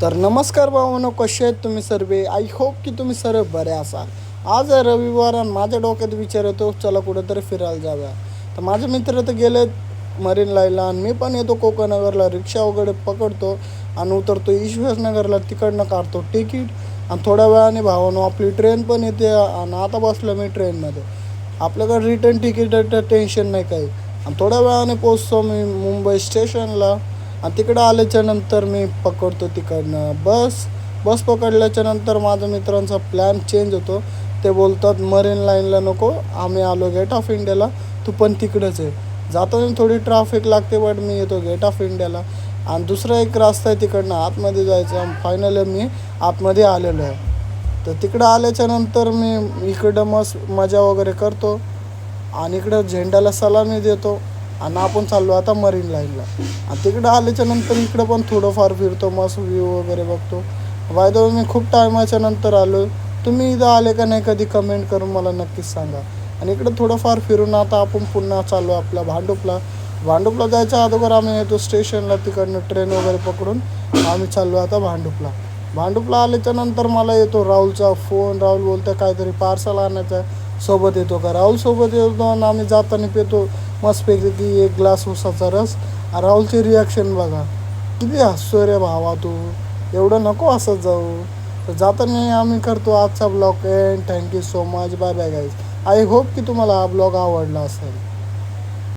तर नमस्कार भावांनो, कसे आहेत तुम्ही सर्व? आय होप की तुम्ही सर्व बरे असाल. आज आहे रविवार आणि माझ्या डोक्यात विचार येतो, चला कुठेतरी फिरायला जाऊया. तर माझे मित्र तर गेलेत मरीन लाईनला आणि मी पण येतो कोकणनगरला. रिक्षा वगैरे पकडतो आणि उतरतो ईश्वरनगरला. तिकडनं काढतो तिकीट आणि थोड्या वेळाने भावांनो आपली ट्रेन पण येते. आणि आता बसलो मी ट्रेनमध्ये. आपल्याकडे रिटर्न तिकीटाचं टेन्शन नाही काही. आणि थोड्या वेळाने पोचतो मी मुंबई स्टेशनला. आणि तिकडं आल्याच्या नंतर मी पकडतो तिकडनं बस पकडल्याच्या नंतर माझ्या मित्रांचा प्लॅन चेंज होतो. ते बोलतात मरीन लाईनला नको, आम्ही आलो गेट ऑफ इंडियाला, तू पण तिकडंच आहे. जाताना थोडी ट्रॅफिक लागते बट मी येतो गेट ऑफ इंडियाला. आणि दुसरा एक रस्ता आहे तिकडनं आतमध्ये जायचं. फायनली मी आतमध्ये आलेलो आहे. तर तिकडं आल्याच्या नंतर मी इकडं मस्त मजा वगैरे करतो आणि इकडं झेंड्याला सलामी देतो आणि आपण चाललो आता मरीन लाईनला. आणि तिकडं आल्याच्या नंतर इकडं पण थोडंफार फिरतो, मस्त व्ह्यू वगैरे बघतो. बाय द वे मी खूप टायमाच्या नंतर आलो. तुम्ही इथं आले का नाही कधी कमेंट करून मला नक्कीच सांगा. आणि इकडं थोडंफार फिरून आता आपण पुन्हा चाललो आपल्या भांडुपला जायच्या अगोदर आम्ही येतो स्टेशनला. तिकडनं ट्रेन वगैरे पकडून आम्ही चाललो आता भांडुपला आल्याच्या नंतर मला येतो राहुलचा फोन. राहुल बोलतो काहीतरी पार्सल आणायचं आहे, सोबत येतो का? राहुल सोबत येतो आणि आम्ही जाताना पितो मस्तपैकी एक ग्लास उसाचा रस. राहुलची रिॲक्शन बघा, किती हसतो रे भावा तू, एवढं नको असंच जाऊ. तर जाताना आम्ही करतो आजचा blog end. Thank you so much. Bye bye guys. I hope की तुम्हाला हा ब्लॉग आवडला असेल.